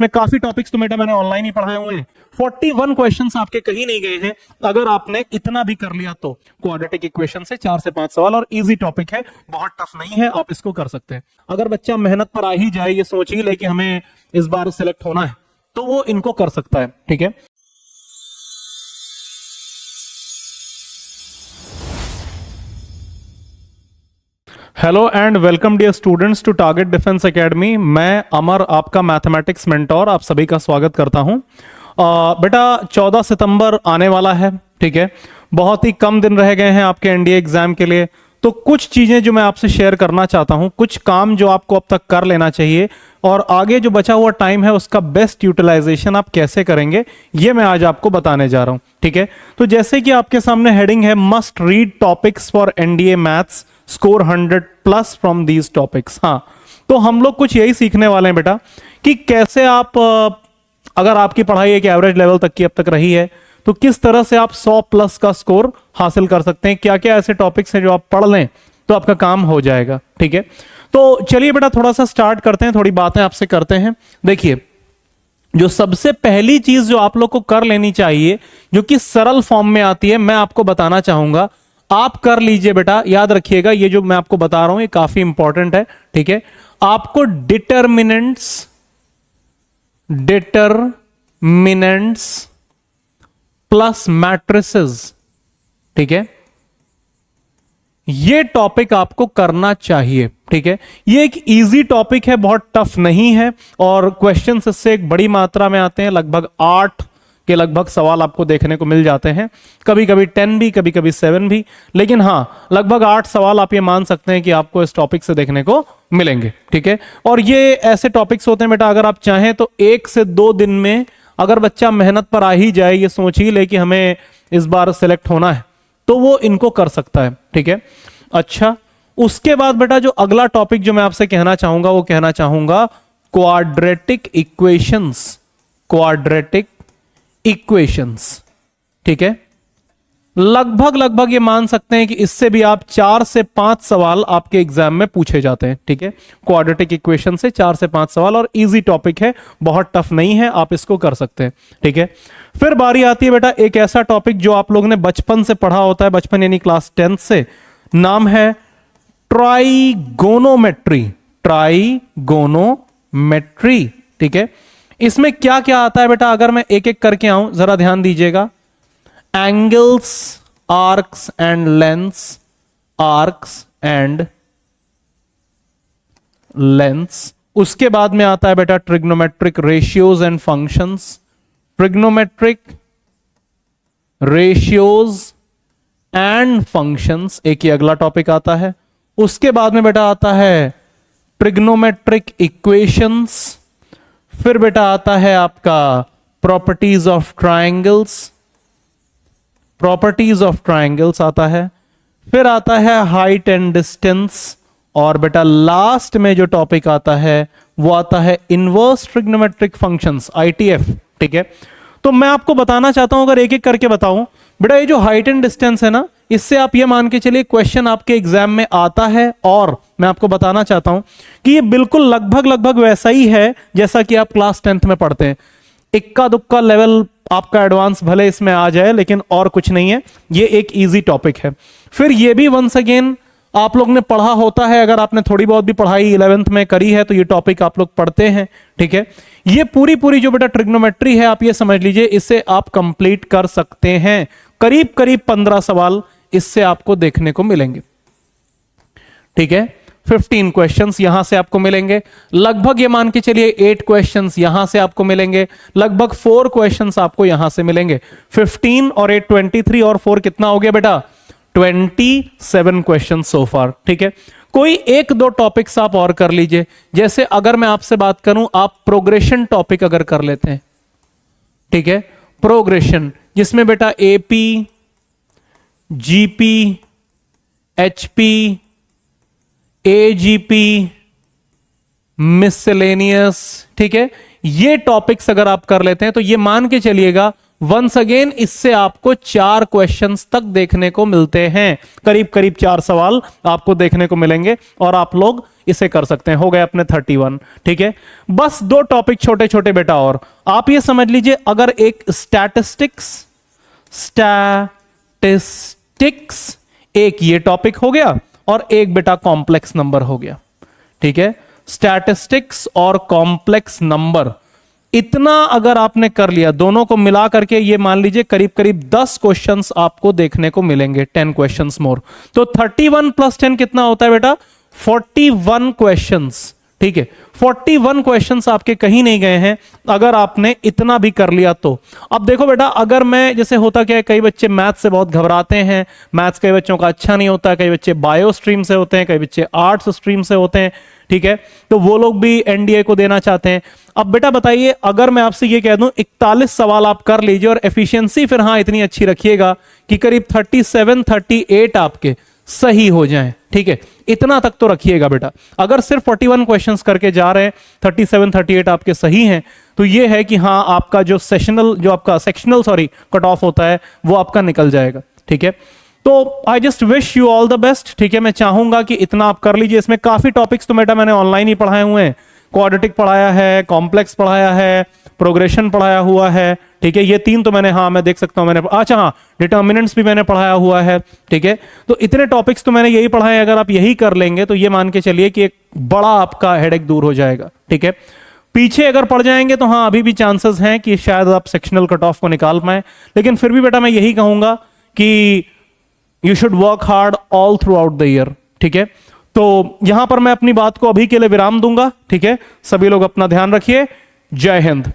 में काफी टॉपिक्स तो बेटा मैंने ऑनलाइन ही पढ़ाए हुए हैं। 41 क्वेश्चंस आपके कहीं नहीं गए हैं अगर आपने इतना भी कर लिया तो। क्वाड्रेटिक इक्वेशन से 4 से 5 सवाल और इजी टॉपिक है, बहुत टफ नहीं है, आप इसको कर सकते हैं। अगर बच्चा मेहनत पर आ ही जाए, ये सोच ही ले कि हमें इस बार सिलेक्ट होना है, तो वो इनको कर सकता है। ठीक है, hello and welcome dear students to target defence academy. मैं अमर, आपका मैथमेटिक्स मेंटोर, आप सभी का स्वागत करता हूं। बेटा 14 सितंबर आने वाला है, ठीक है, बहुत ही कम दिन रह गए हैं आपके एनडीए एग्जाम के लिए। तो कुछ चीजें जो मैं आपसे शेयर करना चाहता हूं, कुछ काम जो आपको अब तक कर लेना चाहिए और आगे जो बचा हुआ टाइम है उसका बेस्ट यूटिलाइजेशन आप कैसे करेंगे, ये मैं आज आपको बताने जा रहा हूं। ठीक है, तो जैसे कि आपके सामने हेडिंग है, must read topics for NDA maths, score 100+ from these topics. हाँ, तो हम लोग कुछ यही सीखने वाले हैं बेटा कि कैसे आप, अगर आपकी पढ़ाई एक एवरेज लेवल तक की अब तक रही है, तो किस तरह से आप 100+ का स्कोर हासिल कर सकते हैं। क्या क्या ऐसे टॉपिक्स हैं जो आप पढ़ लें तो आपका काम हो जाएगा। ठीक है, तो चलिए बेटा थोड़ा सा स्टार्ट करते हैं, थोड़ी बातें आपसे करते हैं। देखिए, जो सबसे पहली चीज जो आप लोग को कर लेनी चाहिए, जो कि सरल फॉर्म में आती है, मैं आपको बताना चाहूंगा, आप कर लीजिए बेटा। याद रखिएगा, ये जो मैं आपको बता रहा हूं ये काफी इंपॉर्टेंट है। ठीक है, आपको डिटरमिनेंट्स प्लस मैट्रिसेस, ठीक है, ये टॉपिक आपको करना चाहिए। ठीक है, ये एक इजी टॉपिक है, बहुत टफ नहीं है और क्वेश्चंस इससे एक बड़ी मात्रा में आते हैं। लगभग 8 के लगभग सवाल आपको देखने को मिल जाते हैं, कभी कभी 10 भी, कभी कभी 7 भी, लेकिन हाँ लगभग 8 सवाल आप ये मान सकते हैं कि आपको इस टॉपिक से देखने को मिलेंगे। ठीक है, और ये ऐसे टॉपिक्स होते हैं बेटा, अगर आप चाहें तो 1 से 2 दिन में अगर बच्चा मेहनत पर आ ही जाए, ये सोच ही ले कि हमें इस बार सिलेक्ट होना है, तो वो इनको कर सकता है। ठीक है, अच्छा, उसके बाद बेटा जो अगला टॉपिक जो मैं आपसे कहना चाहूंगा, वो कहना चाहूंगा क्वाड्रेटिक इक्वेशंस। ठीक है, लगभग ये मान सकते हैं कि इससे भी आप 4 से 5 सवाल आपके एग्जाम में पूछे जाते हैं। ठीक है, क्वाड्रेटिक इक्वेशन से 4 से 5 सवाल और इजी टॉपिक है, बहुत टफ नहीं है, आप इसको कर सकते हैं। ठीक है, फिर बारी आती है बेटा एक ऐसा टॉपिक जो आप लोगों ने बचपन से पढ़ा होता है, बचपन यानी क्लास 10 से, नाम है ट्राइगोनोमेट्री। ठीक है, इसमें क्या क्या आता है बेटा, अगर मैं एक एक करके आऊं, जरा ध्यान दीजिएगा। एंगल्स, आर्क्स एंड लेंथ्स, उसके बाद में आता है बेटा ट्रिग्नोमेट्रिक रेशियोज एंड फंक्शंस, एक ही अगला टॉपिक आता है। उसके बाद में बेटा आता है ट्रिग्नोमेट्रिक इक्वेशंस, फिर बेटा आता है आपका प्रॉपर्टीज ऑफ ट्रायंगल्स आता है, फिर आता है हाइट एंड डिस्टेंस, और बेटा लास्ट में जो टॉपिक आता है वो आता है इनवर्स ट्रिग्नोमेट्रिक फंक्शंस, ITF। ठीक है, तो मैं आपको बताना चाहता हूं, अगर एक एक करके बताऊं बेटा, ये जो हाइट एंड डिस्टेंस है ना, इससे आप ये मान के चलिए क्वेश्चन आपके एग्जाम में आता है, और मैं आपको बताना चाहता हूं कि ये बिल्कुल लगभग वैसा ही है जैसा कि आप क्लास 10th में पढ़ते हैं। इक्का दुक्का लेवल आपका एडवांस भले इसमें आ जाए, लेकिन और कुछ नहीं है, ये एक इजी टॉपिक है। फिर ये भी वंस अगेन आप लोग ने पढ़ा होता है, अगर आपने थोड़ी बहुत भी पढ़ाई 11th में करी है तो ये टॉपिक आप लोग पढ़ते हैं। ठीक है, ये पूरी जो बेटा ट्रिग्नोमेट्री है, आप ये समझ लीजिए, इसे आप कंप्लीट कर सकते हैं। करीब 15 सवाल इससे आपको देखने को मिलेंगे। ठीक है, 15 क्वेश्चंस यहां से आपको मिलेंगे, लगभग ये मान के चलिए 8 क्वेश्चंस यहां से आपको मिलेंगे, लगभग 4 क्वेश्चंस आपको यहां से मिलेंगे। 15 और 8 23 और 4 कितना हो गया बेटा, 27 क्वेश्चन सो फार। ठीक है, कोई 1-2 टॉपिक्स आप और कर लीजिए। जैसे अगर मैं आपसे बात करूं, आप प्रोग्रेशन टॉपिक अगर कर लेते हैं, ठीक है, प्रोग्रेशन, जिसमें बेटा AP, GP, HP, AGP, miscellaneous, ठीक है, ये टॉपिक्स अगर आप कर लेते हैं तो ये मान के चलिएगा वंस अगेन इससे आपको 4 क्वेश्चंस तक देखने को मिलते हैं, करीब 4 सवाल आपको देखने को मिलेंगे और आप लोग इसे कर सकते हैं। हो गए अपने 31। ठीक है, बस 2 टॉपिक छोटे छोटे बेटा, और आप ये समझ लीजिए, अगर एक स्टैटिस्टिक्स एक ये टॉपिक हो गया और एक बेटा कॉम्प्लेक्स नंबर हो गया। ठीक है, स्टैटिस्टिक्स और कॉम्प्लेक्स नंबर, इतना अगर आपने कर लिया, दोनों को मिला करके ये मान लीजिए करीब करीब 10 क्वेश्चंस आपको देखने को मिलेंगे, 10 क्वेश्चंस मोर। तो 31 + 10 कितना होता है बेटा? 41 क्वेश्चंस। ठीक है, 41 क्वेश्चंस आपके कहीं नहीं गए हैं अगर आपने इतना भी कर लिया तो। अब देखो बेटा, अगर मैं, जैसे होता क्या है, कई बच्चे मैथ से बहुत घबराते हैं, मैथ्स कई बच्चों का अच्छा नहीं होता, कई बच्चे बायो स्ट्रीम से होते हैं, कई बच्चे आर्ट्स स्ट्रीम से होते हैं। ठीक है, तो वो लोग भी एनडीए को देना चाहते हैं। अब बेटा बताइए, अगर मैं आपसे ये कह दूं 41 सवाल आप कर लीजिए और एफिशिएंसी फिर हाँ इतनी अच्छी रखिएगा कि करीब 37 38 आपके सही हो जाएं। ठीक है, इतना तक तो रखिएगा बेटा। अगर सिर्फ 41 क्वेश्चंस करके जा रहे हैं, 37 38 आपके सही हैं, तो ये है कि हाँ आपका जो सेक्शनल कट ऑफ होता है वो आपका निकल जाएगा। ठीक है, तो I just wish you all the best. ठीक है, मैं चाहूंगा कि इतना आप कर लीजिए। इसमें काफी टॉपिक्स तो बेटा मैंने ऑनलाइन ही पढ़ाए हुए हैं, क्वाड्रेटिक पढ़ाया है, कॉम्प्लेक्स पढ़ाया है, प्रोग्रेशन पढ़ाया हुआ है। ठीक है, ये 3 तो मैंने, हाँ मैं देख सकता हूं मैंने, अच्छा हाँ डिटर्मिनेंट्स भी मैंने पढ़ाया हुआ है। ठीक है, तो इतने टॉपिक्स तो मैंने यही पढ़ाए। अगर आप यही कर लेंगे तो ये मान के चलिए कि एक बड़ा आपका हेडेक दूर हो जाएगा। ठीक है, पीछे अगर पड़ जाएंगे तो हाँ अभी भी चांसेस हैं कि शायद आप सेक्शनल कट ऑफ को निकाल पाए, लेकिन फिर भी बेटा मैं यही कहूंगा कि you should work hard all through out the year. ठीक है, तो यहां पर मैं अपनी बात को अभी के लिए विराम दूंगा। ठीक है, सभी लोग अपना ध्यान रखिए। जय हिंद।